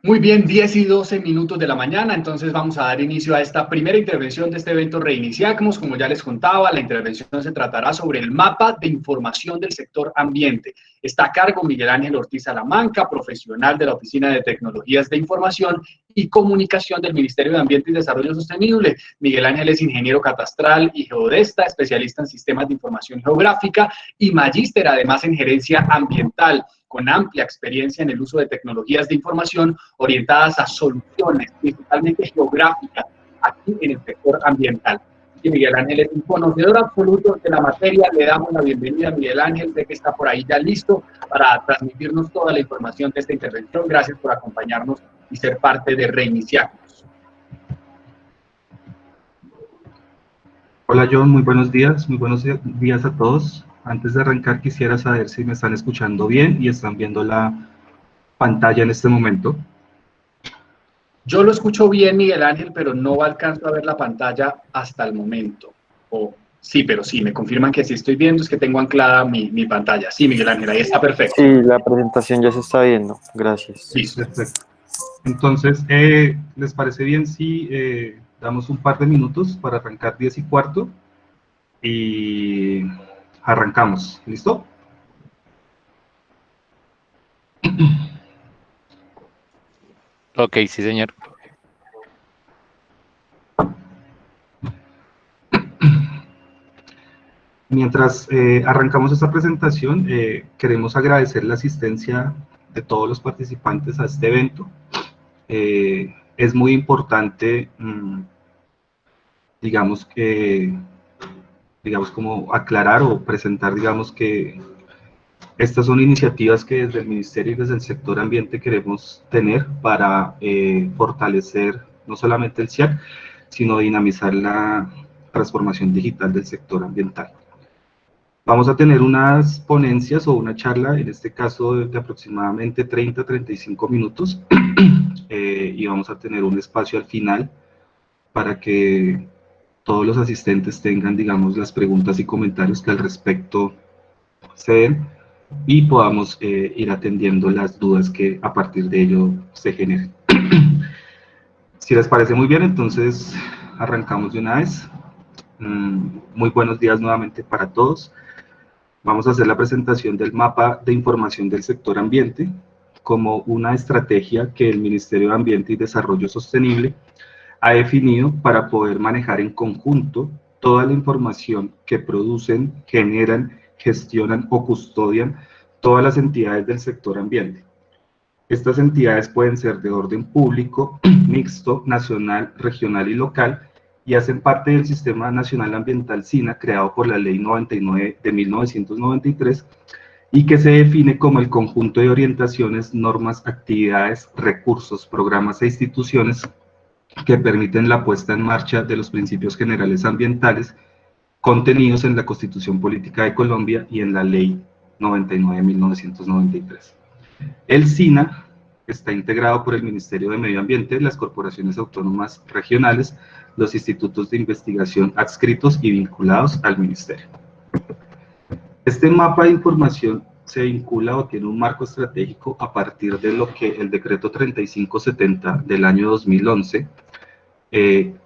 Muy bien, 10 y 12 minutos de la mañana, entonces vamos a dar inicio a esta primera intervención de este evento Reiniciamos. Como ya les contaba, la intervención se tratará sobre el mapa de información del sector ambiente. Está a cargo Miguel Ángel Ortiz Salamanca, profesional de la Oficina de Tecnologías de Información y Comunicación del Ministerio de Ambiente y Desarrollo Sostenible. Miguel Ángel es ingeniero catastral y geodesta, especialista en sistemas de información geográfica y magíster además en gerencia ambiental, con amplia experiencia en el uso de tecnologías de información orientadas a soluciones, principalmente geográficas, aquí en el sector ambiental. Y Miguel Ángel es un conocedor absoluto de la materia. Le damos la bienvenida a Miguel Ángel, sé que está por ahí ya listo para transmitirnos toda la información de esta intervención. Gracias por acompañarnos y ser parte de Reiniciamos. Hola John, muy buenos días a todos. Antes de arrancar quisiera saber si me están escuchando bien y están viendo la pantalla en este momento. Yo lo escucho bien, Miguel Ángel, pero no alcanzo a ver la pantalla hasta el momento. Sí, pero sí, me confirman que sí estoy viendo, es que tengo anclada mi pantalla. Sí, Miguel Ángel, ahí está perfecto. Sí, la presentación ya se está viendo. Gracias. Listo. Perfecto. Entonces, ¿les parece bien si damos un par de minutos para arrancar 10 y cuarto? Y arrancamos. ¿Listo? Ok, sí, señor. Mientras arrancamos esta presentación, queremos agradecer la asistencia de todos los participantes a este evento. Es muy importante, digamos como aclarar o presentar, digamos que estas son iniciativas que desde el Ministerio y desde el sector ambiente queremos tener para fortalecer no solamente el CIAC, sino dinamizar la transformación digital del sector ambiental. Vamos a tener unas ponencias o una charla, en este caso de aproximadamente 30-35 minutos, y vamos a tener un espacio al final para que todos los asistentes tengan, digamos, las preguntas y comentarios que al respecto se den y podamos ir atendiendo las dudas que a partir de ello se generen. Si les parece muy bien, entonces arrancamos de una vez. Muy buenos días nuevamente para todos. Vamos a hacer la presentación del mapa de información del sector ambiente como una estrategia que el Ministerio de Ambiente y Desarrollo Sostenible ha definido para poder manejar en conjunto toda la información que producen, generan, gestionan o custodian todas las entidades del sector ambiente. Estas entidades pueden ser de orden público, mixto, nacional, regional y local, y hacen parte del Sistema Nacional Ambiental SINA, creado por la Ley 99 de 1993, y que se define como el conjunto de orientaciones, normas, actividades, recursos, programas e instituciones que permiten la puesta en marcha de los principios generales ambientales contenidos en la Constitución Política de Colombia y en la Ley 99 de 1993. El SINA está integrado por el Ministerio de Medio Ambiente, las corporaciones autónomas regionales, los institutos de investigación adscritos y vinculados al Ministerio. Este mapa de información se vincula o tiene un marco estratégico a partir de lo que el decreto 3570 del año 2011,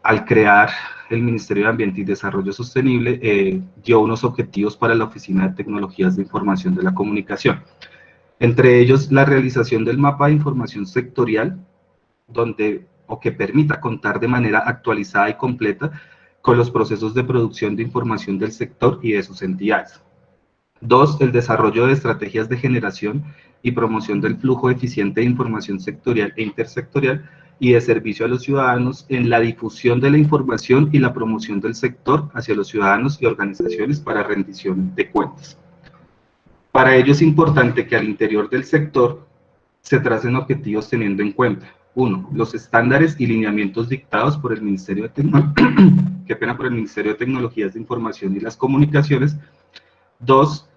al crear el Ministerio de Ambiente y Desarrollo Sostenible, dio unos objetivos para la Oficina de Tecnologías de Información de la Comunicación. Entre ellos, la realización del mapa de información sectorial, que permita contar de manera actualizada y completa con los procesos de producción de información del sector y de sus entidades. 2, el desarrollo de estrategias de generación y promoción del flujo eficiente de información sectorial e intersectorial y de servicio a los ciudadanos en la difusión de la información y la promoción del sector hacia los ciudadanos y organizaciones para rendición de cuentas. Para ello es importante que al interior del sector se tracen objetivos teniendo en cuenta: 1, los estándares y lineamientos dictados por el Ministerio de Tecnologías de Información y las Comunicaciones. 2,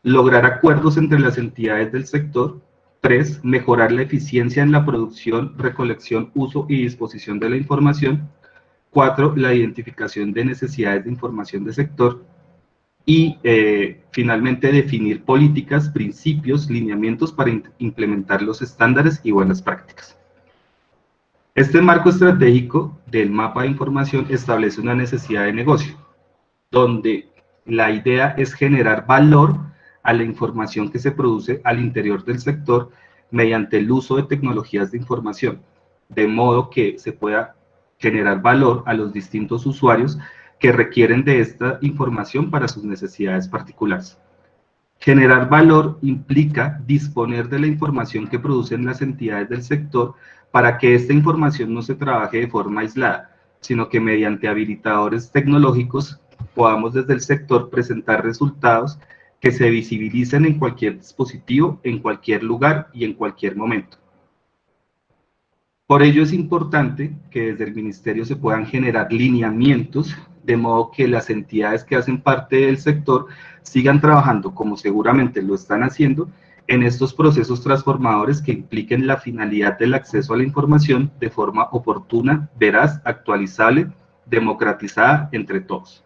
lograr acuerdos entre las entidades del sector. 3, mejorar la eficiencia en la producción, recolección, uso y disposición de la información. 4, la identificación de necesidades de información de sector. y finalmente definir políticas, principios, lineamientos para implementar los estándares y buenas prácticas. Este marco estratégico del mapa de información establece una necesidad de negocio, donde la idea es generar valor a la información que se produce al interior del sector mediante el uso de tecnologías de información, de modo que se pueda generar valor a los distintos usuarios que requieren de esta información para sus necesidades particulares. Generar valor implica disponer de la información que producen las entidades del sector para que esta información no se trabaje de forma aislada, sino que mediante habilitadores tecnológicos podamos desde el sector presentar resultados que se visibilicen en cualquier dispositivo, en cualquier lugar y en cualquier momento. Por ello es importante que desde el Ministerio se puedan generar lineamientos, de modo que las entidades que hacen parte del sector sigan trabajando, como seguramente lo están haciendo, en estos procesos transformadores que impliquen la finalidad del acceso a la información de forma oportuna, veraz, actualizable, democratizada entre todos.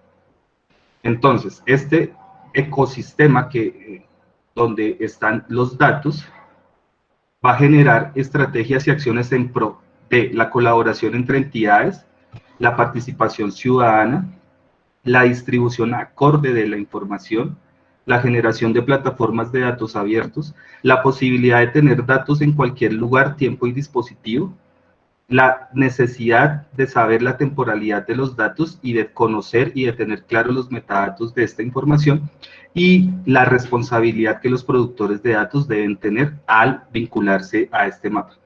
Entonces, este ecosistema donde están los datos va a generar estrategias y acciones en pro de la colaboración entre entidades, la participación ciudadana, la distribución acorde de la información, la generación de plataformas de datos abiertos, la posibilidad de tener datos en cualquier lugar, tiempo y dispositivo, la necesidad de saber la temporalidad de los datos y de conocer y de tener claros los metadatos de esta información, y la responsabilidad que los productores de datos deben tener al vincularse a este mapa.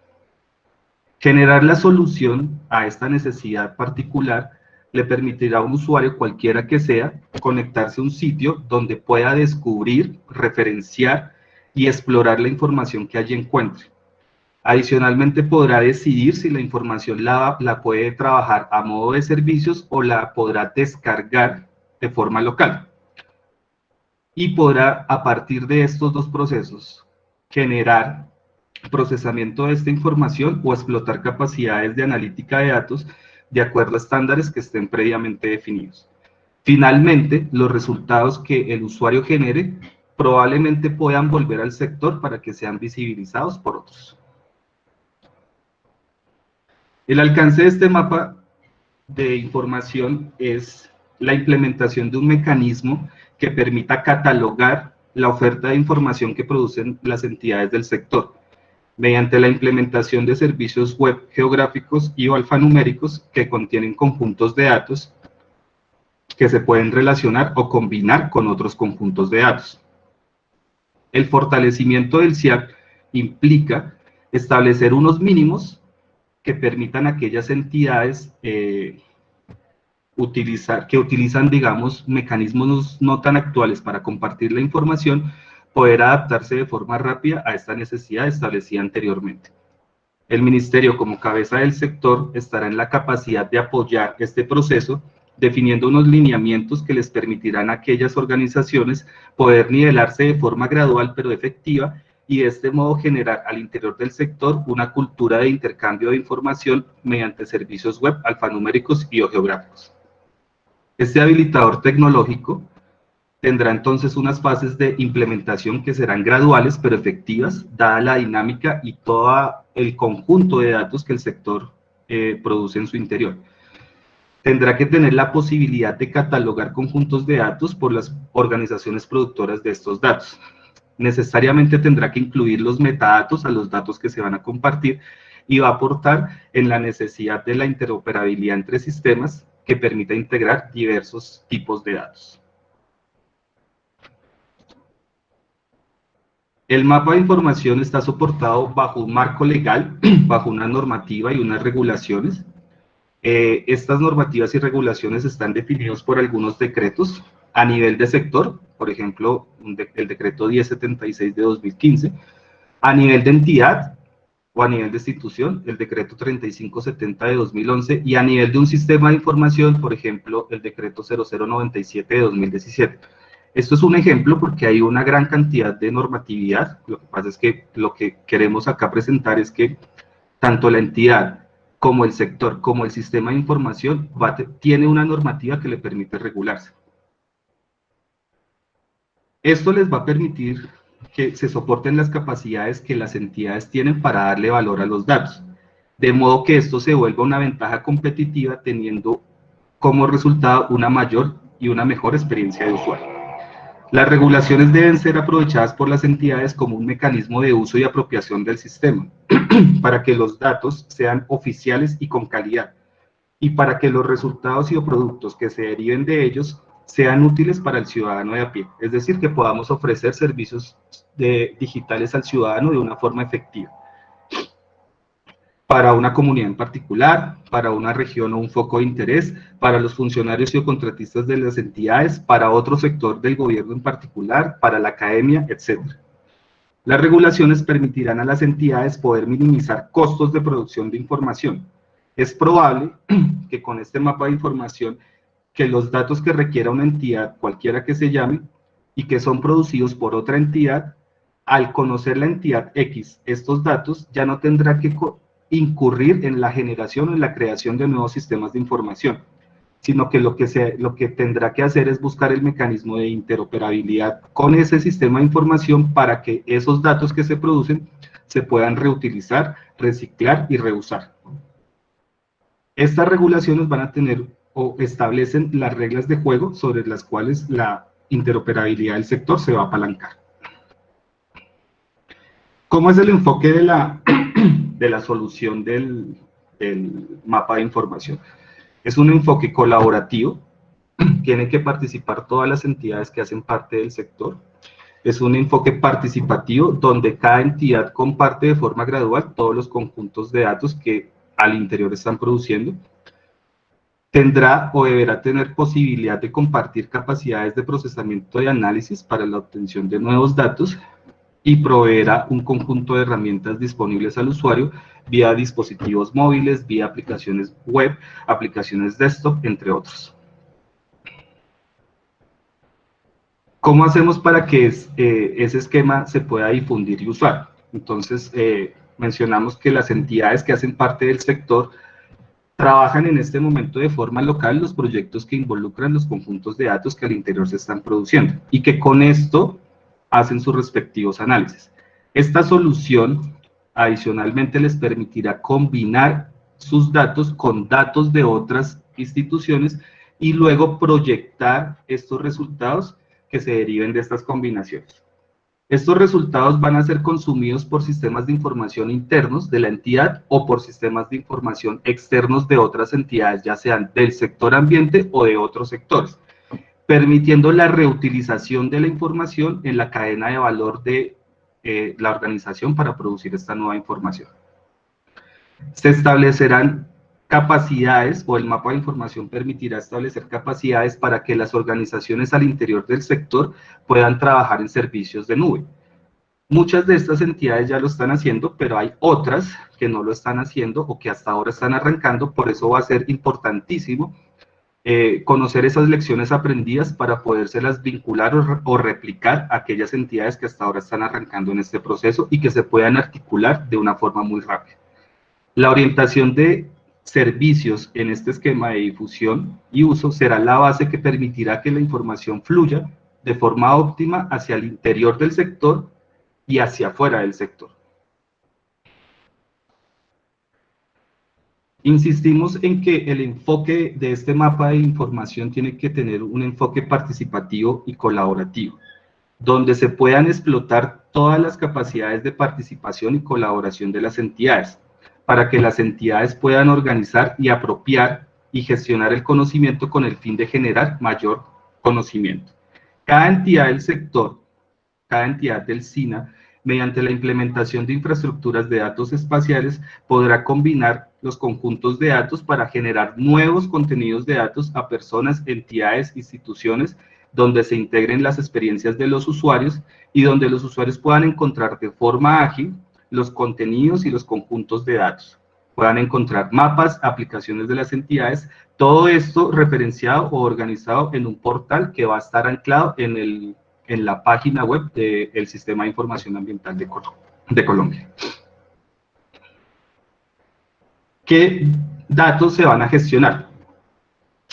Generar la solución a esta necesidad particular le permitirá a un usuario, cualquiera que sea, conectarse a un sitio donde pueda descubrir, referenciar y explorar la información que allí encuentre. Adicionalmente podrá decidir si la información la puede trabajar a modo de servicios o la podrá descargar de forma local. Y podrá, a partir de estos dos procesos, generar procesamiento de esta información o explotar capacidades de analítica de datos de acuerdo a estándares que estén previamente definidos. Finalmente, los resultados que el usuario genere probablemente puedan volver al sector para que sean visibilizados por otros. El alcance de este mapa de información es la implementación de un mecanismo que permita catalogar la oferta de información que producen las entidades del sector, mediante la implementación de servicios web geográficos y o alfanuméricos que contienen conjuntos de datos que se pueden relacionar o combinar con otros conjuntos de datos. El fortalecimiento del SIAC implica establecer unos mínimos que permitan a aquellas entidades que utilizan, digamos, mecanismos no tan actuales para compartir la información, poder adaptarse de forma rápida a esta necesidad establecida anteriormente. El Ministerio, como cabeza del sector, estará en la capacidad de apoyar este proceso, definiendo unos lineamientos que les permitirán a aquellas organizaciones poder nivelarse de forma gradual pero efectiva, y de este modo generar al interior del sector una cultura de intercambio de información mediante servicios web alfanuméricos y o geográficos. Este habilitador tecnológico tendrá entonces unas fases de implementación que serán graduales pero efectivas, dada la dinámica y todo el conjunto de datos que el sector produce en su interior. Tendrá que tener la posibilidad de catalogar conjuntos de datos por las organizaciones productoras de estos datos. Necesariamente tendrá que incluir los metadatos a los datos que se van a compartir y va a aportar en la necesidad de la interoperabilidad entre sistemas que permita integrar diversos tipos de datos. El mapa de información está soportado bajo un marco legal, bajo una normativa y unas regulaciones. Estas normativas y regulaciones están definidos por algunos decretos a nivel de sector, por ejemplo, el decreto 1076 de 2015, a nivel de entidad o a nivel de institución, el decreto 3570 de 2011, y a nivel de un sistema de información, por ejemplo, el decreto 0097 de 2017. Esto es un ejemplo porque hay una gran cantidad de normatividad. Lo que pasa es que lo que queremos acá presentar es que tanto la entidad como el sector, como el sistema de información, tiene una normativa que le permite regularse. Esto les va a permitir que se soporten las capacidades que las entidades tienen para darle valor a los datos, de modo que esto se vuelva una ventaja competitiva teniendo como resultado una mayor y una mejor experiencia de usuario. Las regulaciones deben ser aprovechadas por las entidades como un mecanismo de uso y apropiación del sistema, para que los datos sean oficiales y con calidad, y para que los resultados y productos que se deriven de ellos sean útiles para el ciudadano de a pie, es decir, que podamos ofrecer servicios digitales al ciudadano de una forma efectiva, para una comunidad en particular, para una región o un foco de interés, para los funcionarios y o contratistas de las entidades, para otro sector del gobierno en particular, para la academia, etc. Las regulaciones permitirán a las entidades poder minimizar costos de producción de información. Es probable que con este mapa de información, que los datos que requiera una entidad, cualquiera que se llame, y que son producidos por otra entidad, al conocer la entidad X estos datos, ya no tendrá que incurrir en la generación o en la creación de nuevos sistemas de información, sino que lo que tendrá que hacer es buscar el mecanismo de interoperabilidad con ese sistema de información para que esos datos que se producen se puedan reutilizar, reciclar y reusar. Estas regulaciones van a tener o establecen las reglas de juego sobre las cuales la interoperabilidad del sector se va a apalancar. ¿Cómo es el enfoque de la solución del mapa de información? Es un enfoque colaborativo, tienen que participar todas las entidades que hacen parte del sector. Es un enfoque participativo donde cada entidad comparte de forma gradual todos los conjuntos de datos que al interior están produciendo. Tendrá o deberá tener posibilidad de compartir capacidades de procesamiento y análisis para la obtención de nuevos datos y proveerá un conjunto de herramientas disponibles al usuario vía dispositivos móviles, vía aplicaciones web, aplicaciones desktop, entre otros. ¿Cómo hacemos para que ese esquema se pueda difundir y usar? Entonces, mencionamos que las entidades que hacen parte del sector trabajan en este momento de forma local los proyectos que involucran los conjuntos de datos que al interior se están produciendo y que con esto hacen sus respectivos análisis. Esta solución adicionalmente les permitirá combinar sus datos con datos de otras instituciones y luego proyectar estos resultados que se deriven de estas combinaciones. Estos resultados van a ser consumidos por sistemas de información internos de la entidad o por sistemas de información externos de otras entidades, ya sean del sector ambiente o de otros sectores, permitiendo la reutilización de la información en la cadena de valor de la organización para producir esta nueva información. Se establecerán capacidades, o el mapa de información permitirá establecer capacidades para que las organizaciones al interior del sector puedan trabajar en servicios de nube. Muchas de estas entidades ya lo están haciendo, pero hay otras que no lo están haciendo o que hasta ahora están arrancando, por eso va a ser importantísimo conocer esas lecciones aprendidas para podérselas vincular o replicar a aquellas entidades que hasta ahora están arrancando en este proceso y que se puedan articular de una forma muy rápida. La orientación de servicios en este esquema de difusión y uso será la base que permitirá que la información fluya de forma óptima hacia el interior del sector y hacia afuera del sector. Insistimos en que el enfoque de este mapa de información tiene que tener un enfoque participativo y colaborativo, donde se puedan explotar todas las capacidades de participación y colaboración de las entidades, para que las entidades puedan organizar y apropiar y gestionar el conocimiento con el fin de generar mayor conocimiento. Cada entidad del sector, cada entidad del SINA, mediante la implementación de infraestructuras de datos espaciales, podrá combinar los conjuntos de datos para generar nuevos contenidos de datos a personas, entidades, instituciones, donde se integren las experiencias de los usuarios y donde los usuarios puedan encontrar de forma ágil los contenidos y los conjuntos de datos. Puedan encontrar mapas, aplicaciones de las entidades, todo esto referenciado o organizado en un portal que va a estar anclado en la página web del Sistema de Información Ambiental de Colombia. ¿Qué datos se van a gestionar?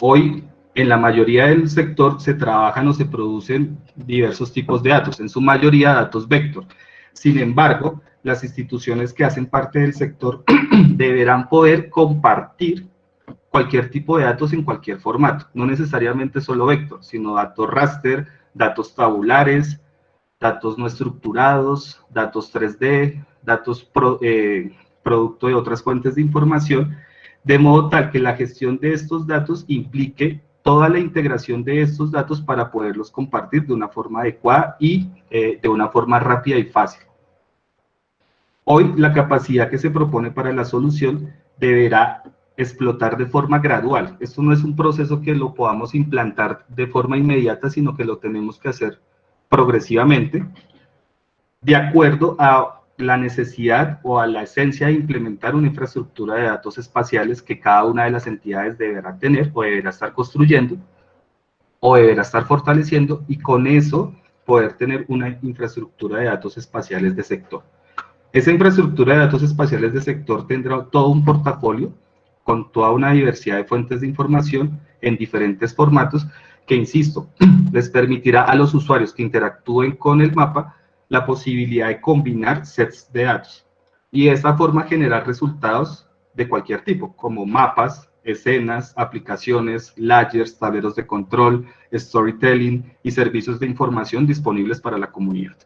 Hoy en la mayoría del sector se trabajan o se producen diversos tipos de datos, en su mayoría datos vector. Sin embargo, las instituciones que hacen parte del sector deberán poder compartir cualquier tipo de datos en cualquier formato, no necesariamente solo vector, sino datos raster, datos tabulares, datos no estructurados, datos 3D, datos producto de otras fuentes de información, de modo tal que la gestión de estos datos implique toda la integración de estos datos para poderlos compartir de una forma adecuada y de una forma rápida y fácil. Hoy, la capacidad que se propone para la solución deberá explotar de forma gradual. Esto no es un proceso que lo podamos implantar de forma inmediata, sino que lo tenemos que hacer progresivamente, de acuerdo a la necesidad o a la esencia de implementar una infraestructura de datos espaciales que cada una de las entidades deberá tener o deberá estar construyendo o deberá estar fortaleciendo, y con eso poder tener una infraestructura de datos espaciales de sector. Esa infraestructura de datos espaciales de sector tendrá todo un portafolio con toda una diversidad de fuentes de información en diferentes formatos que, insisto, les permitirá a los usuarios que interactúen con el mapa la posibilidad de combinar sets de datos y de esta forma generar resultados de cualquier tipo, como mapas, escenas, aplicaciones, layers, tableros de control, storytelling y servicios de información disponibles para la comunidad.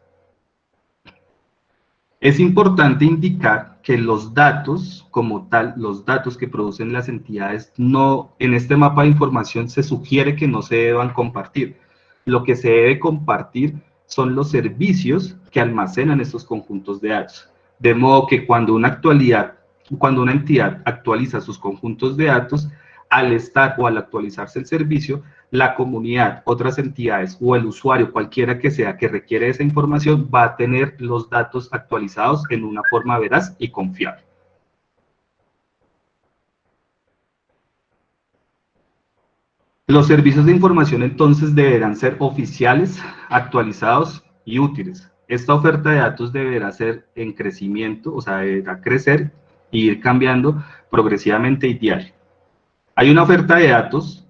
Es importante indicar que los datos, como tal, los datos que producen las entidades, no, en este mapa de información se sugiere que no se deban compartir. Lo que se debe compartir son los servicios que almacenan estos conjuntos de datos. De modo que cuando una entidad actualiza sus conjuntos de datos, al estar o al actualizarse el servicio, la comunidad, otras entidades o el usuario, cualquiera que sea que requiere esa información, va a tener los datos actualizados en una forma veraz y confiable. Los servicios de información entonces deberán ser oficiales, actualizados y útiles. Esta oferta de datos deberá ser en crecimiento, o sea, deberá crecer e ir cambiando progresivamente y diario. Hay una oferta de datos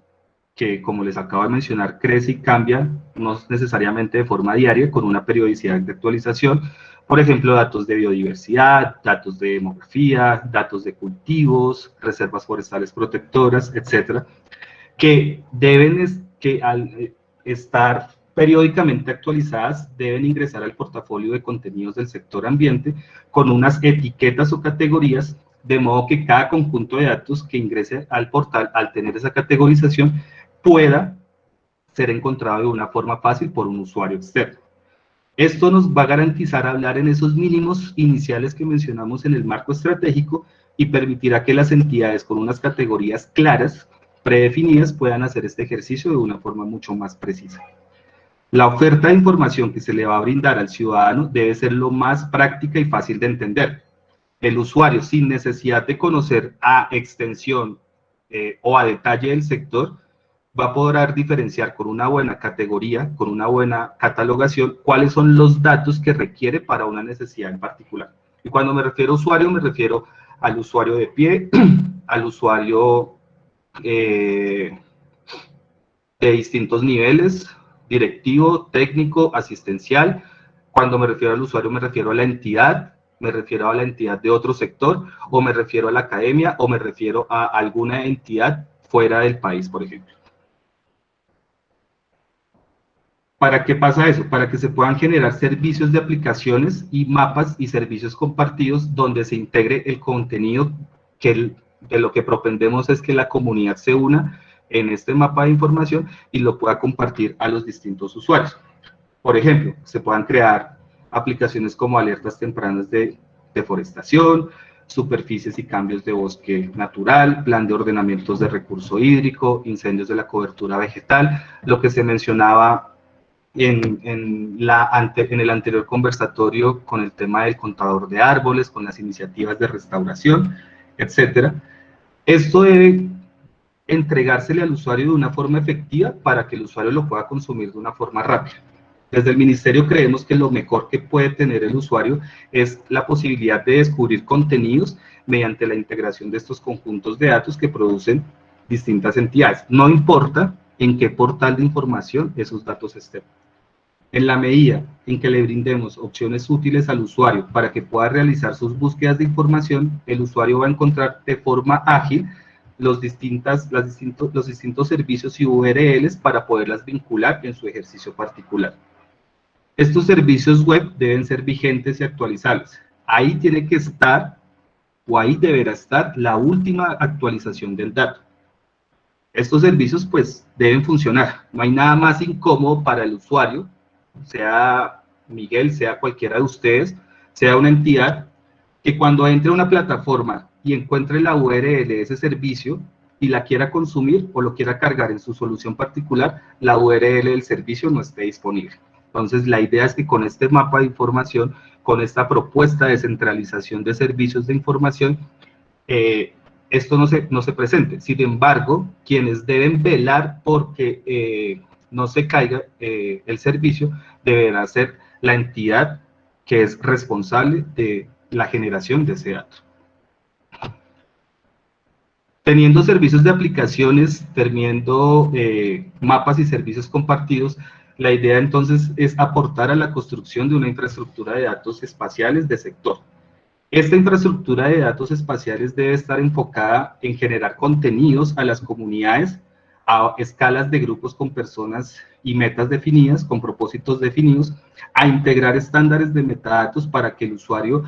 que, como les acabo de mencionar, crece y cambia, no necesariamente de forma diaria, con una periodicidad de actualización. Por ejemplo, datos de biodiversidad, datos de demografía, datos de cultivos, reservas forestales protectoras, etcétera, que al estar periódicamente actualizadas, deben ingresar al portafolio de contenidos del sector ambiente con unas etiquetas o categorías, de modo que cada conjunto de datos que ingrese al portal, al tener esa categorización, pueda ser encontrado de una forma fácil por un usuario externo. Esto nos va a garantizar hablar en esos mínimos iniciales que mencionamos en el marco estratégico y permitirá que las entidades con unas categorías claras, predefinidas, puedan hacer este ejercicio de una forma mucho más precisa. La oferta de información que se le va a brindar al ciudadano debe ser lo más práctica y fácil de entender. El usuario, sin necesidad de conocer a extensión o a detalle del sector, va a poder diferenciar con una buena categoría, con una buena catalogación, cuáles son los datos que requiere para una necesidad en particular. Y cuando me refiero a usuario, me refiero al usuario de pie, al usuario de distintos niveles, directivo, técnico, asistencial. Cuando me refiero al usuario, me refiero a la entidad, me refiero a la entidad de otro sector, o me refiero a la academia, o me refiero a alguna entidad fuera del país, por ejemplo. ¿Para qué pasa eso? Para que se puedan generar servicios de aplicaciones y mapas y servicios compartidos donde se integre el contenido que de lo que propendemos es que la comunidad se una en este mapa de información y lo pueda compartir a los distintos usuarios. Por ejemplo, se puedan crear aplicaciones como alertas tempranas de deforestación, superficies y cambios de bosque natural, plan de ordenamientos de recurso hídrico, incendios de la cobertura vegetal, lo que se mencionaba en el anterior conversatorio con el tema del contador de árboles, con las iniciativas de restauración, etcétera. Esto debe entregársele al usuario de una forma efectiva para que el usuario lo pueda consumir de una forma rápida. Desde el Ministerio creemos que lo mejor que puede tener el usuario es la posibilidad de descubrir contenidos mediante la integración de estos conjuntos de datos que producen distintas entidades. No importa en qué portal de información esos datos estén. En la medida en que le brindemos opciones útiles al usuario para que pueda realizar sus búsquedas de información, el usuario va a encontrar de forma ágil los distintos servicios y URLs para poderlas vincular en su ejercicio particular. Estos servicios web deben ser vigentes y actualizables. Ahí tiene que estar, o ahí deberá estar, la última actualización del dato. Estos servicios pues deben funcionar. No hay nada más incómodo para el usuario, sea Miguel, sea cualquiera de ustedes, sea una entidad, que cuando entre a una plataforma y encuentre la URL de ese servicio y la quiera consumir o lo quiera cargar en su solución particular, la URL del servicio no esté disponible. Entonces, la idea es que con este mapa de información, con esta propuesta de centralización de servicios de información, esto no se presente. Sin embargo, quienes deben velar porque no se caiga el servicio, deberá ser la entidad que es responsable de la generación de ese dato. Teniendo servicios de aplicaciones, teniendo mapas y servicios compartidos, la idea entonces es aportar a la construcción de una infraestructura de datos espaciales de sector. Esta infraestructura de datos espaciales debe estar enfocada en generar contenidos a las comunidades a escalas de grupos con personas y metas definidas, con propósitos definidos, a integrar estándares de metadatos para que el usuario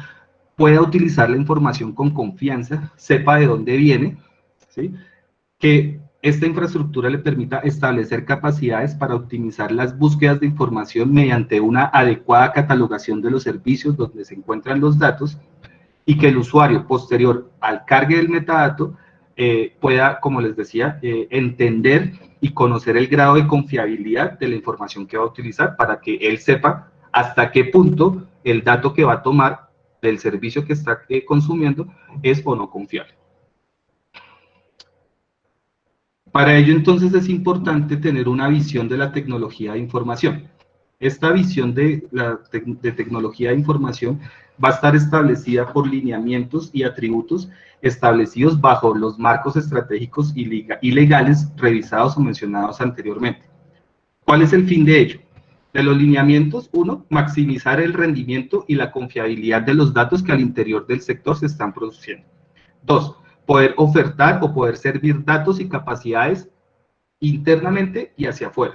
pueda utilizar la información con confianza, sepa de dónde viene, ¿sí? Que esta infraestructura le permita establecer capacidades para optimizar las búsquedas de información mediante una adecuada catalogación de los servicios donde se encuentran los datos, y que el usuario posterior al cargue del metadato pueda, como les decía, entender y conocer el grado de confiabilidad de la información que va a utilizar para que él sepa hasta qué punto el dato que va a tomar del servicio que está consumiendo es o no confiable. Para ello, entonces, es importante tener una visión de la tecnología de información. Esta visión de tecnología de información va a estar establecida por lineamientos y atributos establecidos bajo los marcos estratégicos y legales revisados o mencionados anteriormente. ¿Cuál es el fin de ello? De los lineamientos, 1, maximizar el rendimiento y la confiabilidad de los datos que al interior del sector se están produciendo. 2, poder ofertar o poder servir datos y capacidades internamente y hacia afuera.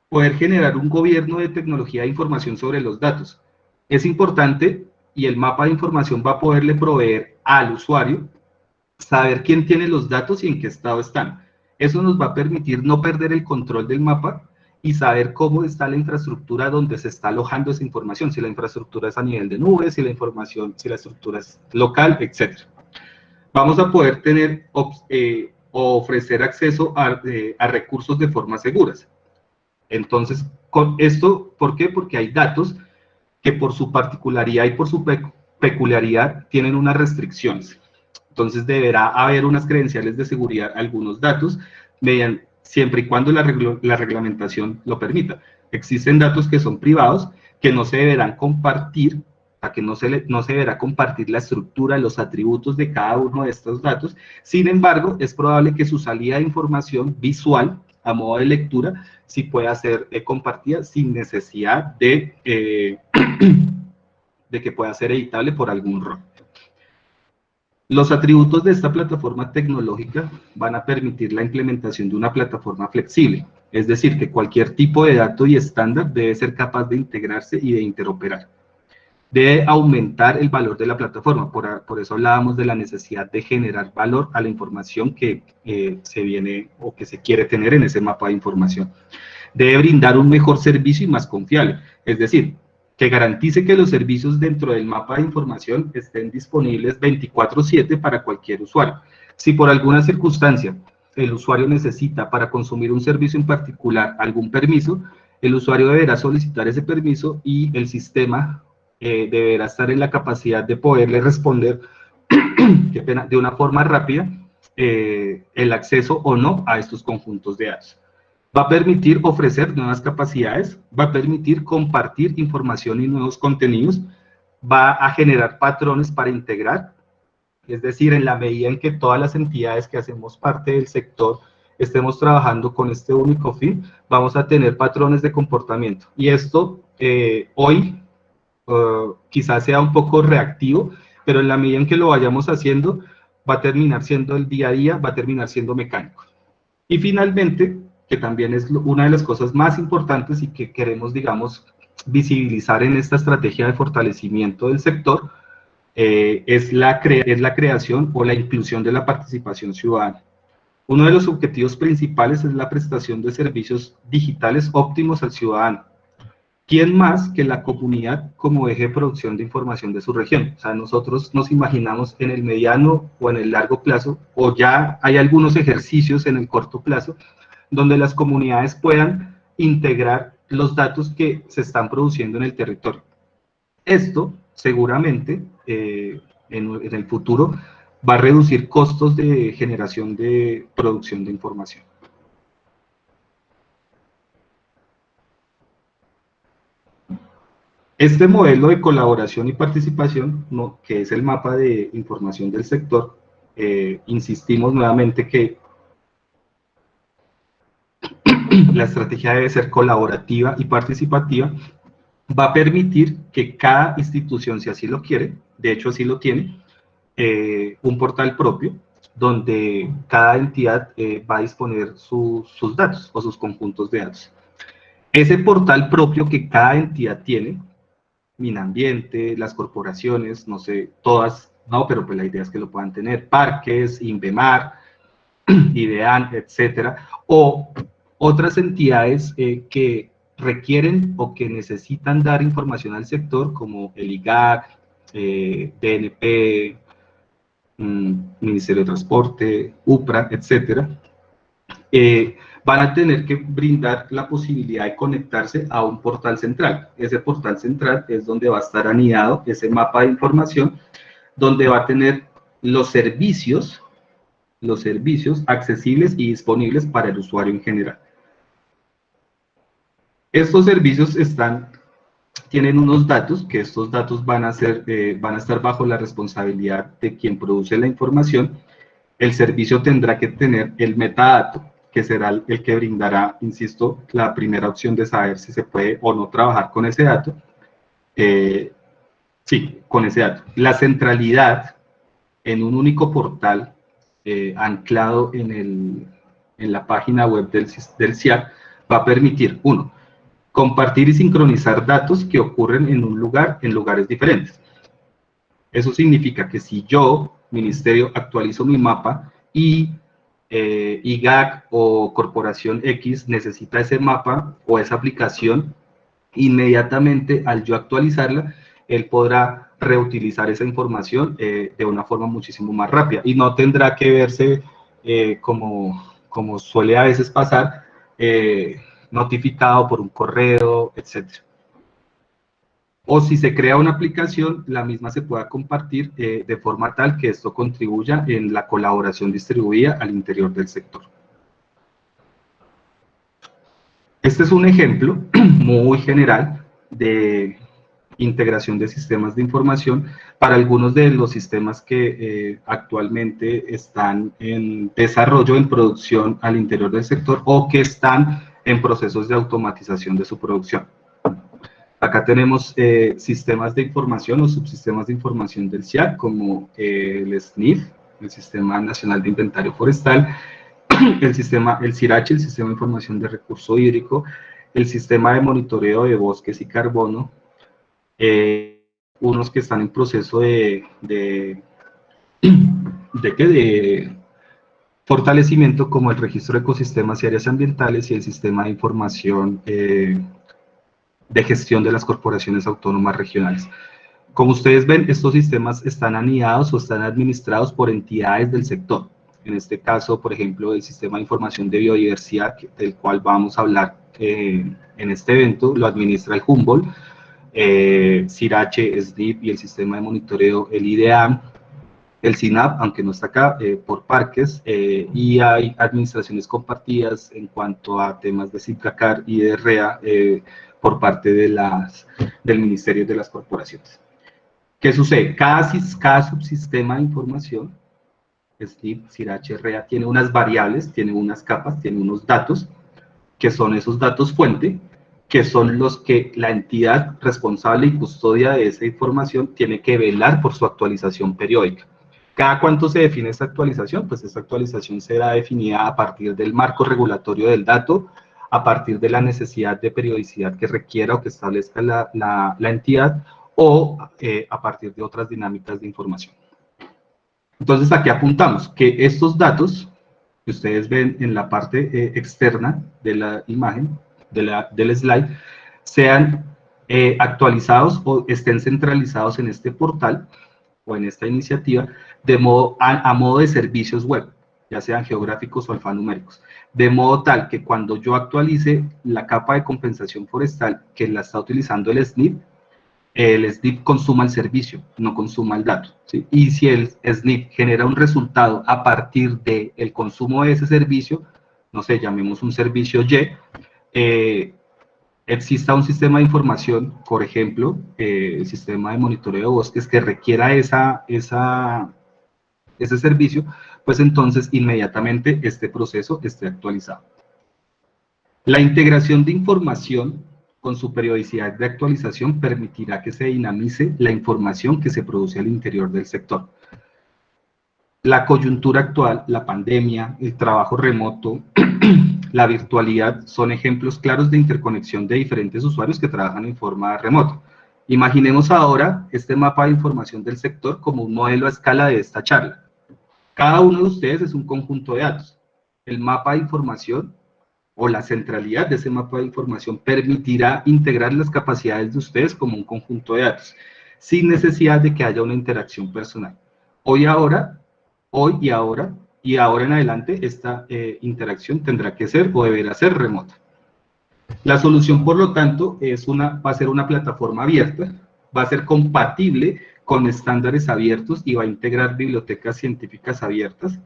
Poder generar un gobierno de tecnología de información sobre los datos. Es importante, y el mapa de información va a poderle proveer al usuario saber quién tiene los datos y en qué estado están. Eso nos va a permitir no perder el control del mapa y saber cómo está la infraestructura donde se está alojando esa información, si la infraestructura es a nivel de nubes, si la estructura es local, etc. Vamos a poder tener o ofrecer acceso a recursos de forma seguras. Entonces, con esto, ¿por qué? Porque hay datos que por su particularidad y por su peculiaridad tienen unas restricciones. Entonces, deberá haber unas credenciales de seguridad a algunos datos, siempre y cuando la reglamentación lo permita. Existen datos que son privados, que no se deberán compartir, a que no se deberá compartir la estructura, los atributos de cada uno de estos datos. Sin embargo, es probable que su salida de información visual, a modo de lectura, sí pueda ser compartida sin necesidad de que pueda ser editable por algún rol. Los atributos de esta plataforma tecnológica van a permitir la implementación de una plataforma flexible, es decir, que cualquier tipo de dato y estándar debe ser capaz de integrarse y de interoperar. Debe aumentar el valor de la plataforma, por eso hablábamos de la necesidad de generar valor a la información que se viene o que se quiere tener en ese mapa de información. Debe brindar un mejor servicio y más confiable, es decir, que garantice que los servicios dentro del mapa de información estén disponibles 24/7 para cualquier usuario. Si por alguna circunstancia el usuario necesita para consumir un servicio en particular algún permiso, el usuario deberá solicitar ese permiso y el sistema deberá estar en la capacidad de poderle responder de una forma rápida el acceso o no a estos conjuntos de datos. Va a permitir ofrecer nuevas capacidades, va a permitir compartir información y nuevos contenidos, va a generar patrones para integrar, es decir, en la medida en que todas las entidades que hacemos parte del sector estemos trabajando con este único fin, vamos a tener patrones de comportamiento. Y esto hoy quizás sea un poco reactivo, pero en la medida en que lo vayamos haciendo, va a terminar siendo el día a día, va a terminar siendo mecánico. Y finalmente, que también es una de las cosas más importantes y que queremos, digamos, visibilizar en esta estrategia de fortalecimiento del sector, es la creación o la inclusión de la participación ciudadana. Uno de los objetivos principales es la prestación de servicios digitales óptimos al ciudadano. ¿Quién más que la comunidad como eje de producción de información de su región? O sea, nosotros nos imaginamos en el mediano o en el largo plazo, o ya hay algunos ejercicios en el corto plazo, donde las comunidades puedan integrar los datos que se están produciendo en el territorio. Esto, seguramente, en el futuro, va a reducir costos de generación de producción de información. Este modelo de colaboración y participación, que es el mapa de información del sector, insistimos nuevamente que la estrategia debe ser colaborativa y participativa, va a permitir que cada institución, si así lo quiere, de hecho así lo tiene, un portal propio, donde cada entidad va a disponer sus datos o sus conjuntos de datos. Ese portal propio que cada entidad tiene, Minambiente, las corporaciones, no sé, todas, no, pero pues la idea es que lo puedan tener, Parques, Inbemar, IDEAN, etcétera, o otras entidades que requieren o que necesitan dar información al sector, como el IGAC, DNP, Ministerio de Transporte, UPRA, etcétera, van a tener que brindar la posibilidad de conectarse a un portal central. Ese portal central es donde va a estar anidado ese mapa de información, donde va a tener los servicios accesibles y disponibles para el usuario en general. Estos servicios tienen unos datos, que estos datos van a estar bajo la responsabilidad de quien produce la información. El servicio tendrá que tener el metadato, que será el que brindará, insisto, la primera opción de saber si se puede o no trabajar con ese dato. Sí, con ese dato. La centralidad en un único portal anclado en la página web del CIAC va a permitir, uno, compartir y sincronizar datos que ocurren en lugares diferentes. Eso significa que si yo, Ministerio, actualizo mi mapa y IGAC o Corporación X necesita ese mapa o esa aplicación, inmediatamente al yo actualizarla, él podrá reutilizar esa información de una forma muchísimo más rápida y no tendrá que verse como suele a veces pasar, notificado por un correo, etc. O si se crea una aplicación, la misma se pueda compartir de forma tal que esto contribuya en la colaboración distribuida al interior del sector. Este es un ejemplo muy general de integración de sistemas de información para algunos de los sistemas que actualmente están en desarrollo, en producción al interior del sector o que están en procesos de automatización de su producción. Acá tenemos sistemas de información o subsistemas de información del CIAC, como el SNIF, el Sistema Nacional de Inventario Forestal, el SIRACHE, el Sistema de Información de Recurso Hídrico, el Sistema de Monitoreo de Bosques y Carbono, unos que están en proceso de fortalecimiento, como el Registro de Ecosistemas y Áreas Ambientales y el Sistema de Información de Gestión de las Corporaciones Autónomas Regionales. Como ustedes ven, estos sistemas están anidados o están administrados por entidades del sector. En este caso, por ejemplo, el Sistema de Información de Biodiversidad, del cual vamos a hablar en este evento, lo administra el Humboldt, SIRACHE, SNIP y el Sistema de Monitoreo, el IDEAM, el SINAP, aunque no está acá, por Parques, y hay administraciones compartidas en cuanto a temas de SINCACAR y de REA por parte del Ministerio de las Corporaciones. ¿Qué sucede? Cada subsistema de información SNIP, SIRH, REA, tiene unas variables, tiene unas capas, tiene unos datos, que son esos datos fuente, que son los que la entidad responsable y custodia de esa información tiene que velar por su actualización periódica. ¿Cada cuánto se define esta actualización? Pues esta actualización será definida a partir del marco regulatorio del dato, a partir de la necesidad de periodicidad que requiera o que establezca la entidad, o a partir de otras dinámicas de información. Entonces, aquí apuntamos que estos datos que ustedes ven en la parte externa de la imagen, del slide, sean actualizados o estén centralizados en este portal o en esta iniciativa a modo de servicios web, ya sean geográficos o alfanuméricos, de modo tal que cuando yo actualice la capa de compensación forestal que la está utilizando el SNIP consuma el servicio, no consuma el dato, ¿sí? Y si el SNIP genera un resultado a partir del consumo de ese servicio, no sé, llamemos un servicio Y, exista un sistema de información, por ejemplo, el sistema de monitoreo de bosques que requiera ese servicio, pues entonces inmediatamente este proceso esté actualizado. La integración de información con su periodicidad de actualización permitirá que se dinamice la información que se produce al interior del sector. La coyuntura actual, la pandemia, el trabajo remoto, la virtualidad son ejemplos claros de interconexión de diferentes usuarios que trabajan en forma remota. Imaginemos ahora este mapa de información del sector como un modelo a escala de esta charla. Cada uno de ustedes es un conjunto de datos. El mapa de información o la centralidad de ese mapa de información permitirá integrar las capacidades de ustedes como un conjunto de datos, sin necesidad de que haya una interacción personal. Hoy y ahora en adelante, esta interacción tendrá que ser o deberá ser remota. La solución, por lo tanto, va a ser una plataforma abierta, va a ser compatible con estándares abiertos y va a integrar bibliotecas científicas abiertas.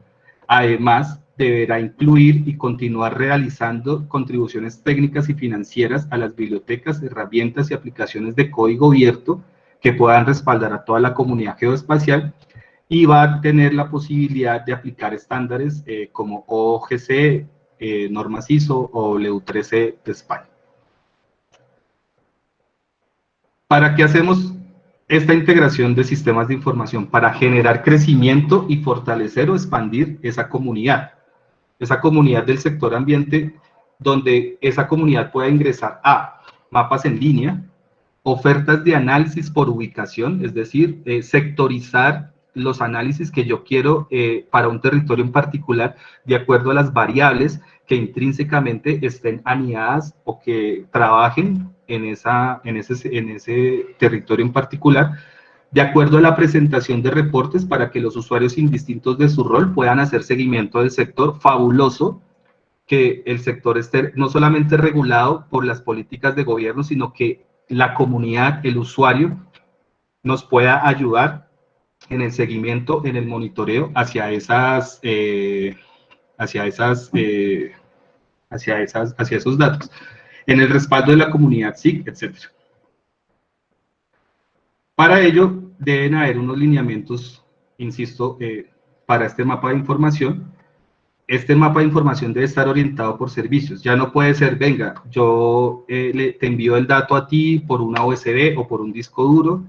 Además, deberá incluir y continuar realizando contribuciones técnicas y financieras a las bibliotecas, herramientas y aplicaciones de código abierto que puedan respaldar a toda la comunidad geoespacial, y va a tener la posibilidad de aplicar estándares como OGC, normas ISO o W3C de España. ¿Para qué hacemos esta integración de sistemas de información? Para generar crecimiento y fortalecer o expandir esa comunidad del sector ambiente, donde esa comunidad pueda ingresar a mapas en línea, ofertas de análisis por ubicación, es decir, sectorizar los análisis que yo quiero para un territorio en particular, de acuerdo a las variables que intrínsecamente estén anidadas o que trabajen en ese territorio en particular, de acuerdo a la presentación de reportes para que los usuarios indistintos de su rol puedan hacer seguimiento del sector. Fabuloso que el sector esté no solamente regulado por las políticas de gobierno, sino que la comunidad, el usuario, nos pueda ayudar en el seguimiento, en el monitoreo hacia esos datos, en el respaldo de la comunidad SIG, etc. Para ello, deben haber unos lineamientos, insisto, para este mapa de información. Este mapa de información debe estar orientado por servicios. Ya no puede ser, venga, yo te envío el dato a ti por una USB o por un disco duro,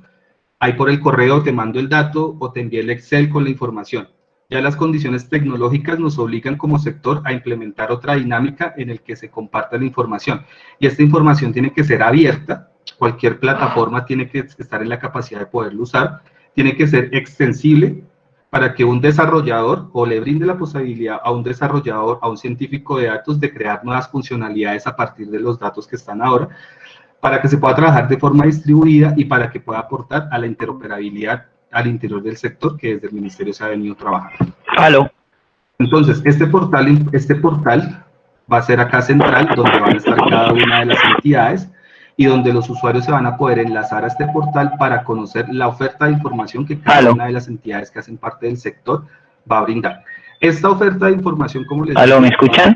ahí por el correo te mando el dato o te envío el Excel con la información. Ya las condiciones tecnológicas nos obligan como sector a implementar otra dinámica en el que se comparta la información. Y esta información tiene que ser abierta, cualquier plataforma tiene que estar en la capacidad de poderlo usar, tiene que ser extensible para que un desarrollador o le brinde la posibilidad a un desarrollador, a un científico de datos, de crear nuevas funcionalidades a partir de los datos que están ahora, para que se pueda trabajar de forma distribuida y para que pueda aportar a la interoperabilidad al interior del sector que desde el Ministerio se ha venido trabajando. Aló. Entonces, este portal va a ser acá central, donde van a estar cada una de las entidades y donde los usuarios se van a poder enlazar a este portal para conocer la oferta de información que cada una de las entidades que hacen parte del sector va a brindar. Esta oferta de información, como les digo, ¿me escuchan?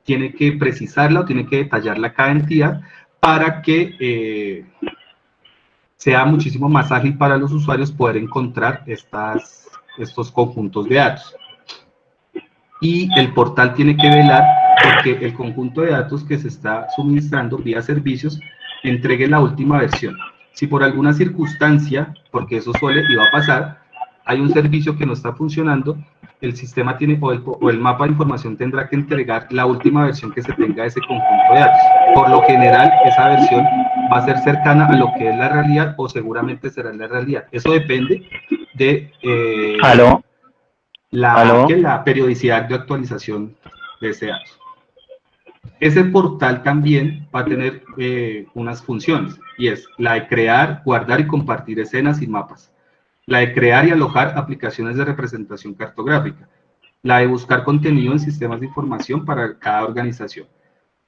Tiene que precisarla o tiene que detallarla cada entidad para que sea muchísimo más ágil para los usuarios poder encontrar estos conjuntos de datos. Y el portal tiene que velar porque el conjunto de datos que se está suministrando vía servicios entregue la última versión. Si por alguna circunstancia, porque eso suele y va a pasar, hay un servicio que no está funcionando, el sistema tiene o el mapa de información tendrá que entregar la última versión que se tenga de ese conjunto de datos. Por lo general, esa versión va a ser cercana a lo que es la realidad o seguramente será la realidad. Eso depende de ¿Aló? ¿Aló? la periodicidad de actualización de ese dato. Ese portal también va a tener unas funciones, y es la de crear, guardar y compartir escenas y mapas, la de crear y alojar aplicaciones de representación cartográfica, la de buscar contenido en sistemas de información para cada organización,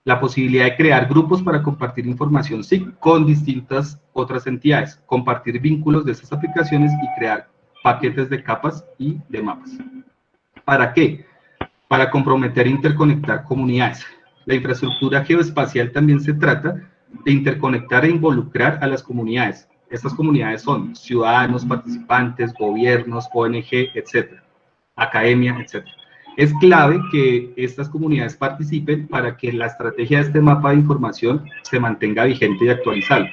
la posibilidad de crear grupos para compartir información SIG con distintas otras entidades, compartir vínculos de esas aplicaciones y crear paquetes de capas y de mapas. ¿Para qué? Para comprometer e interconectar comunidades. La infraestructura geoespacial también se trata de interconectar e involucrar a las comunidades. Estas comunidades son ciudadanos, participantes, gobiernos, ONG, etcétera, academia, etcétera. Es clave que estas comunidades participen para que la estrategia de este mapa de información se mantenga vigente y actualizable.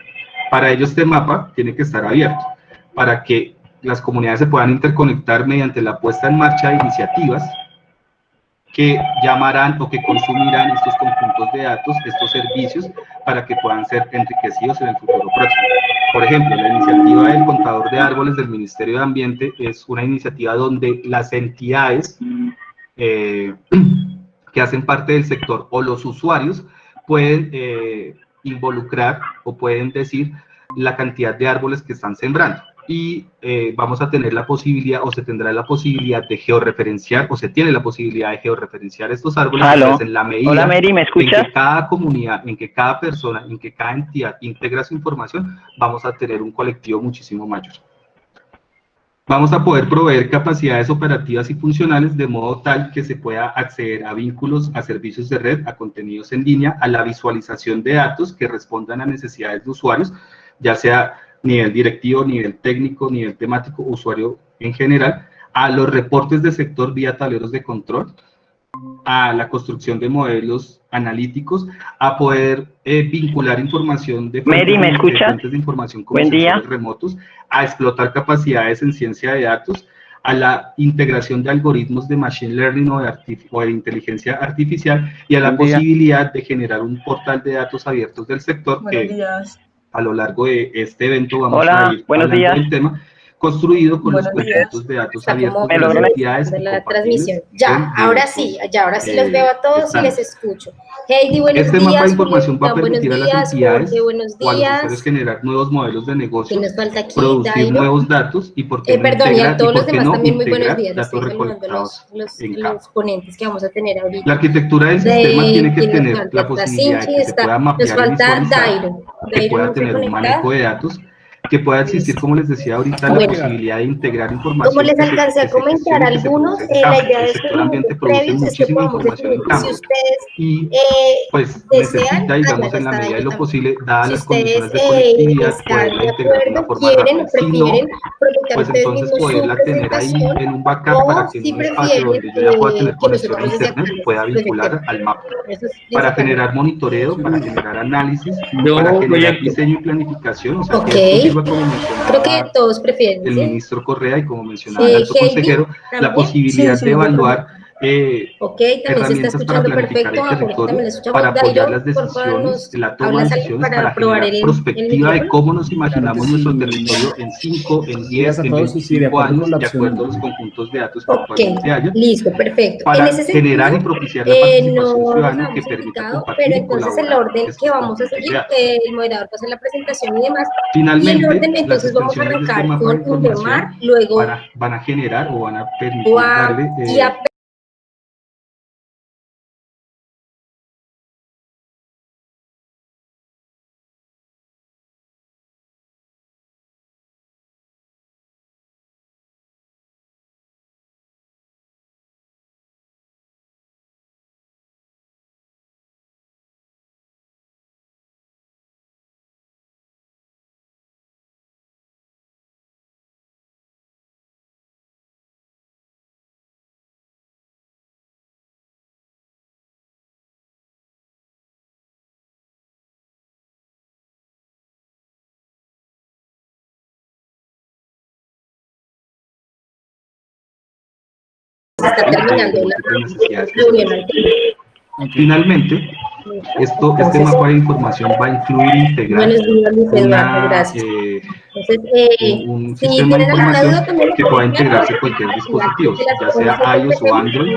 Para ello, este mapa tiene que estar abierto, para que las comunidades se puedan interconectar mediante la puesta en marcha de iniciativas que llamarán o que consumirán estos conjuntos de datos, estos servicios, para que puedan ser enriquecidos en el futuro próximo. Por ejemplo, la iniciativa del contador de árboles del Ministerio de Ambiente es una iniciativa donde las entidades que hacen parte del sector o los usuarios pueden involucrar o pueden decir la cantidad de árboles que están sembrando. Y vamos a tener la posibilidad, o se tendrá la posibilidad de georreferenciar, o se tiene la posibilidad de georreferenciar estos árboles. ¿Aló? Entonces, en la medida Hola Mary, ¿me en escuchas? que cada comunidad, en que cada persona, en que cada entidad integra su información, vamos a tener un colectivo muchísimo mayor. Vamos a poder proveer capacidades operativas y funcionales de modo tal que se pueda acceder a vínculos, a servicios de red, a contenidos en línea, a la visualización de datos que respondan a necesidades de usuarios, ya sea nivel directivo, nivel técnico, nivel temático, usuario en general, a los reportes de sector vía tableros de control, a la construcción de modelos analíticos, a poder vincular información de Mary, ¿me escuchas? fuentes de información como Buen día. sensores remotos, a explotar capacidades en ciencia de datos, a la integración de algoritmos de machine learning o de inteligencia artificial y a la Buen día. posibilidad de generar un portal de datos abiertos del sector que a lo largo de este evento vamos a Hola, ir buenos hablando días. del tema, construido con los Buenos días. conjuntos de datos Está como abiertos de ¿Me las logran? entidades y de la compatibles transmisión. Ya, con ahora sí, los veo a todos y les estándares. escucho. Heidi, buenos Este mapa de días. información va a Julián, buenos permitir a las días. Jorge, entidades buenos o a los usuarios días. generar nuevos modelos de ¿Quién negocio, nos falta aquí? producir Dairo. nuevos datos y por qué no Perdón, y a integrar y todos los por qué demás no también muy buenos integrar días. Les datos estoy saludando a recolectados en los campo. ponentes que vamos a tener ahorita. La arquitectura del sistema De tiene que quién nos tener falta, la está posibilidad de Sinchi, que se pueda nos mapear y falta visualizar, Dairo. que Dairo pueda no se tener un conecta. manejo de datos, que pueda existir, Listo. como les decía ahorita, la Bueno, posibilidad de integrar como información les alcancé a que se comentar gestione y que se algunos, produce en la campo. idea El de estos sector minutos ambiente produce previos es que muchísima podamos información definir en si campo ustedes y pues desean, necesita, no, digamos, ya en la está medida de Dairo lo también. posible, dadas Si las ustedes condiciones de conectividad, están poderla de integrar de una acuerdo, forma quieren o rápida. Si no, prefieren proyectar pues ustedes entonces mismos su poderla tener ahí presentación en un backup o para que en si un espacio prefieren donde yo ya pueda tener que conexión a nosotros desde acá internet les pueda proyectemos. vincular al mapa. Eso es Para principalmente. generar monitoreo, para generar análisis, para Yo generar proyecto. diseño y planificación, o sea Ok, que esto sirva como creo que mencionaba todos prefieren, el ¿sí? ministro Correa y como mencionaba el alto Heidi, consejero, la también. posibilidad Sí, de yo evaluar Ok, también se está herramientas para escuchando planificar perfecto. el A Jorge también territorio, le escuchamos. para apoyar Dairo, las por favor, decisiones, nos la toma de hablas decisiones, para para probar generar el prospectiva de micrófono. cómo nos Claro que imaginamos sí. nuestro territorio en 5, en Buenos días 10, a en todos y sí, de 25 acuerdo con años, la de opción acuerdo a 1. los conjuntos de datos que Ok, actualmente haya, listo, perfecto. En para ese generar sentido, y propiciar la participación no nos ciudadana que habíamos permita indicado, pero compartir y entonces el colaborar orden que estos vamos a conjuntos de seguir, datos. el moderador pasa la presentación y demás. Y el Finalmente, orden, las entonces vamos a extensiones de este arrancar mapa de con Indemar, información luego van a generar o van a permitir WAP darle y AP se está terminando la necesidades. reunión. Finalmente, este mapa de información va a incluir integrar un sistema de información que pueda integrarse cualquier dispositivo, ya sea iOS o Android,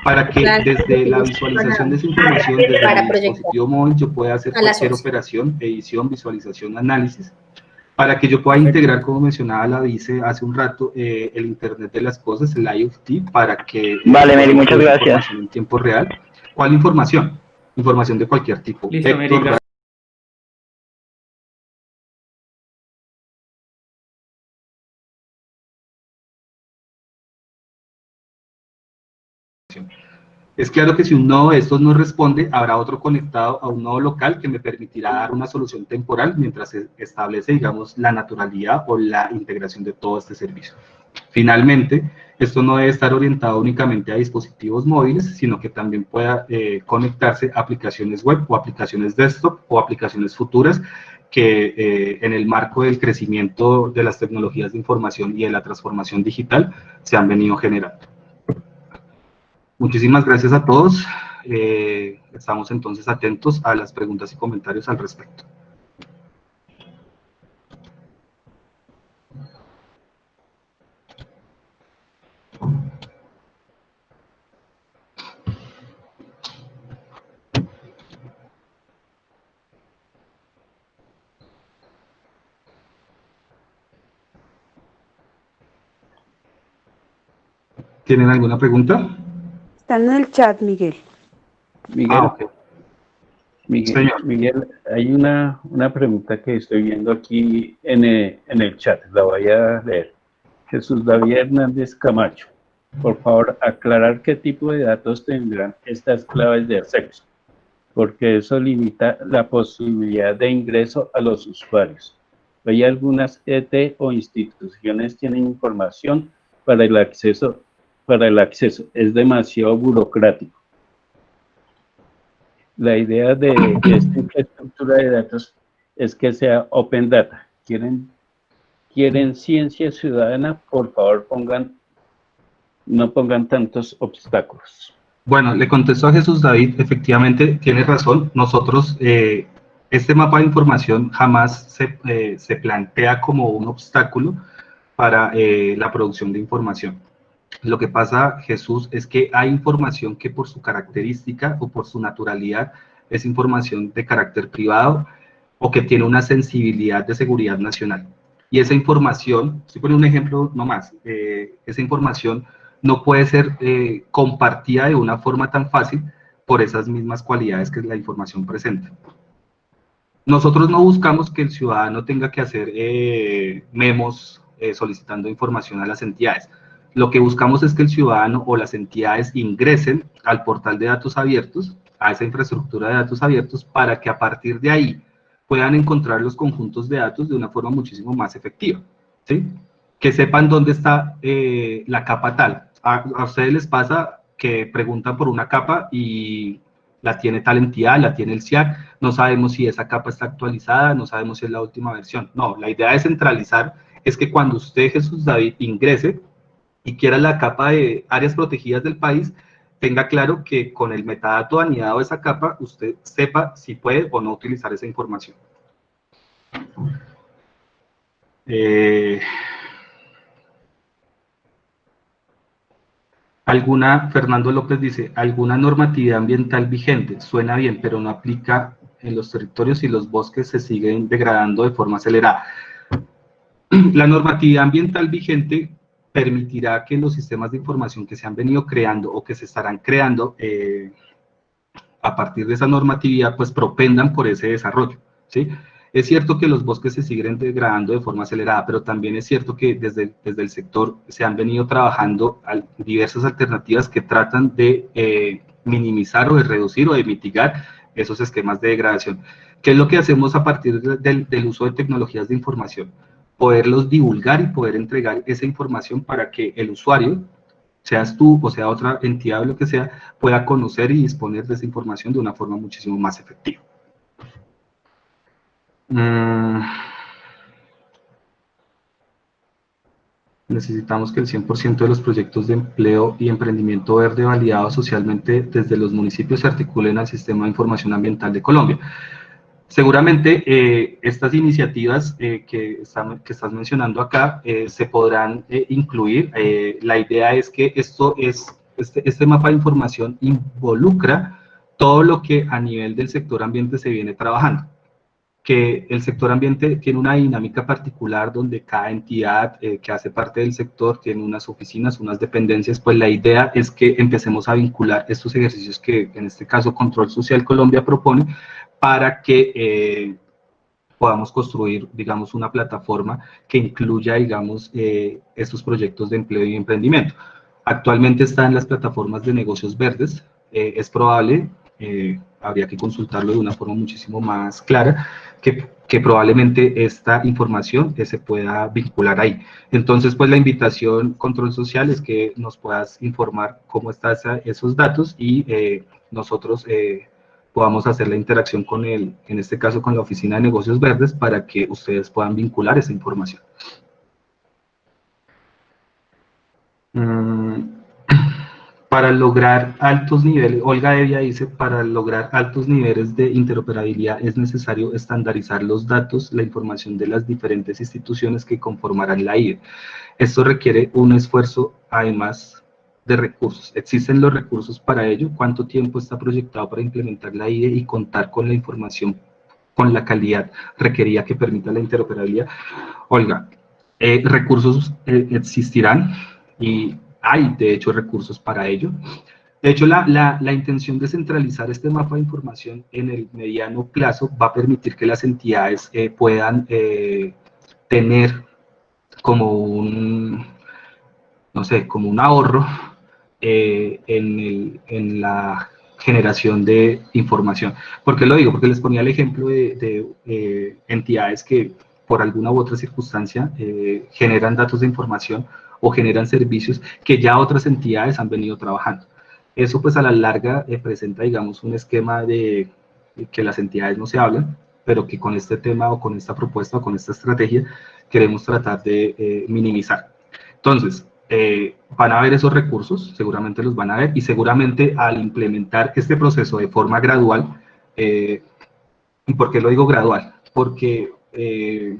para que desde la visualización de esa información, desde mi dispositivo móvil, yo pueda hacer cualquier operación, edición, visualización, análisis, para que yo pueda integrar, como mencionaba la vice hace un rato, el Internet de las Cosas, el IoT, para que... Vale, Mary, muchas gracias. Información en tiempo real. ¿Cuál información? Información de cualquier tipo. Listo, Mary, es claro que si un nodo de estos no responde, habrá otro conectado a un nodo local que me permitirá dar una solución temporal mientras se establece, digamos, la naturalidad o la integración de todo este servicio. Finalmente, esto no debe estar orientado únicamente a dispositivos móviles, sino que también pueda conectarse a aplicaciones web o aplicaciones desktop o aplicaciones futuras que en el marco del crecimiento de las tecnologías de información y de la transformación digital se han venido generando. Muchísimas gracias a todos. Estamos entonces atentos a las preguntas y comentarios al respecto. ¿Tienen alguna pregunta? Están en el chat, Miguel. Miguel, okay. Miguel, hay una pregunta que estoy viendo aquí en el chat, la voy a leer. Jesús David Hernández Camacho, por favor, aclarar qué tipo de datos tendrán estas claves de acceso, porque eso limita la posibilidad de ingreso a los usuarios. Hay algunas ET o instituciones tienen información para el acceso, es demasiado burocrático. La idea de esta infraestructura de datos es que sea open data. ¿Quieren ciencia ciudadana? Por favor, no pongan tantos obstáculos. Bueno, le contesto a Jesús David, efectivamente tiene razón. Nosotros, este mapa de información jamás se plantea como un obstáculo para la producción de información. Lo que pasa, Jesús, es que hay información que por su característica o por su naturalidad es información de carácter privado o que tiene una sensibilidad de seguridad nacional. Y esa información, estoy poniendo un ejemplo nomás, esa información no puede ser compartida de una forma tan fácil por esas mismas cualidades que la información presenta. Nosotros no buscamos que el ciudadano tenga que hacer memos solicitando información a las entidades. Lo que buscamos es que el ciudadano o las entidades ingresen al portal de datos abiertos, a esa infraestructura de datos abiertos, para que a partir de ahí puedan encontrar los conjuntos de datos de una forma muchísimo más efectiva, ¿sí? Que sepan dónde está la capa tal. A ustedes les pasa que preguntan por una capa y la tiene tal entidad, la tiene el CIAC, no sabemos si esa capa está actualizada, no sabemos si es la última versión. No, la idea de centralizar es que cuando usted, Jesús David, ingrese y quiera la capa de áreas protegidas del país, tenga claro que con el metadato anidado de esa capa, usted sepa si puede o no utilizar esa información. Fernando López dice, alguna normatividad ambiental vigente, suena bien, pero no aplica en los territorios y los bosques se siguen degradando de forma acelerada. La normatividad ambiental vigente permitirá que los sistemas de información que se han venido creando o que se estarán creando a partir de esa normatividad, pues propendan por ese desarrollo, ¿sí? Es cierto que los bosques se siguen degradando de forma acelerada, pero también es cierto que desde el sector se han venido trabajando diversas alternativas que tratan de minimizar o de reducir o de mitigar esos esquemas de degradación. ¿Qué es lo que hacemos a partir del uso de tecnologías de información? Poderlos divulgar y poder entregar esa información para que el usuario, seas tú o sea otra entidad o lo que sea, pueda conocer y disponer de esa información de una forma muchísimo más efectiva. Necesitamos que el 100% de los proyectos de empleo y emprendimiento verde validados socialmente desde los municipios se articulen al Sistema de Información Ambiental de Colombia. Seguramente estas iniciativas que estás mencionando acá se podrán incluir. La idea es que este mapa de información involucra todo lo que a nivel del sector ambiente se viene trabajando. Que el sector ambiente tiene una dinámica particular donde cada entidad que hace parte del sector tiene unas oficinas, unas dependencias, pues la idea es que empecemos a vincular estos ejercicios que en este caso Control Social Colombia propone para que podamos construir, digamos, una plataforma que incluya, digamos, estos proyectos de empleo y emprendimiento. Actualmente están las plataformas de negocios verdes, es probable, habría que consultarlo de una forma muchísimo más clara, que probablemente esta información se pueda vincular ahí. Entonces, pues la invitación, Control Social, es que nos puedas informar cómo están esos datos y nosotros podamos hacer la interacción con en este caso con la Oficina de Negocios Verdes, para que ustedes puedan vincular esa información. Para lograr altos niveles, Olga Evia dice, para lograr altos niveles de interoperabilidad es necesario estandarizar los datos, la información de las diferentes instituciones que conformarán la IE. Esto requiere un esfuerzo, además de recursos. ¿Existen los recursos para ello? ¿Cuánto tiempo está proyectado para implementar la IE y contar con la información con la calidad requerida que permita la interoperabilidad? Olga, recursos existirán y hay, de hecho, recursos para ello. De hecho, la intención de centralizar este mapa de información en el mediano plazo va a permitir que las entidades puedan tener como un, no sé, como un ahorro en la generación de información. ¿Por qué lo digo? Porque les ponía el ejemplo de entidades que por alguna u otra circunstancia generan datos de información o generan servicios que ya otras entidades han venido trabajando. Eso pues a la larga presenta, digamos, un esquema de que las entidades no se hablan, pero que con este tema o con esta propuesta o con esta estrategia queremos tratar de minimizar. Entonces, van a haber esos recursos, seguramente los van a ver, y seguramente al implementar este proceso de forma gradual, ¿y por qué lo digo gradual? Porque,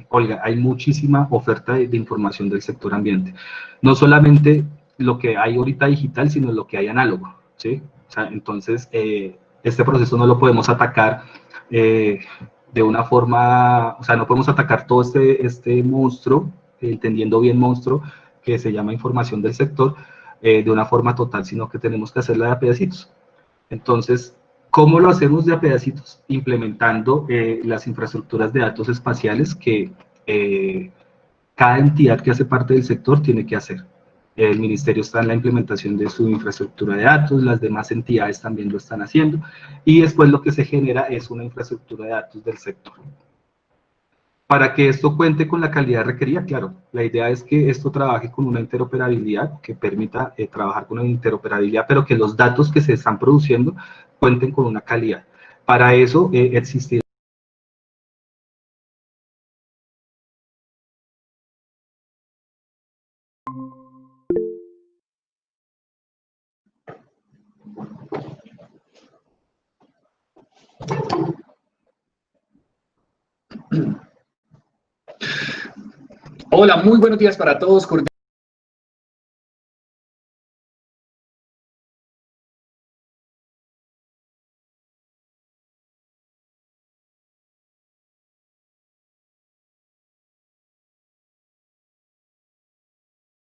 Olga, hay muchísima oferta de información del sector ambiente. No solamente lo que hay ahorita digital, sino lo que hay análogo, ¿sí? O sea, entonces, este proceso no lo podemos atacar de una forma, o sea, no podemos atacar todo este monstruo, entendiendo bien monstruo, que se llama información del sector, de una forma total, sino que tenemos que hacerla de a pedacitos. Entonces, ¿cómo lo hacemos de a pedacitos? Implementando las infraestructuras de datos espaciales que cada entidad que hace parte del sector tiene que hacer. El ministerio está en la implementación de su infraestructura de datos, las demás entidades también lo están haciendo, y después lo que se genera es una infraestructura de datos del sector. Para que esto cuente con la calidad requerida, claro, la idea es que esto trabaje con una interoperabilidad, que permita trabajar con una interoperabilidad, pero que los datos que se están produciendo cuenten con una calidad. Para eso existirá. Hola, muy buenos días para todos.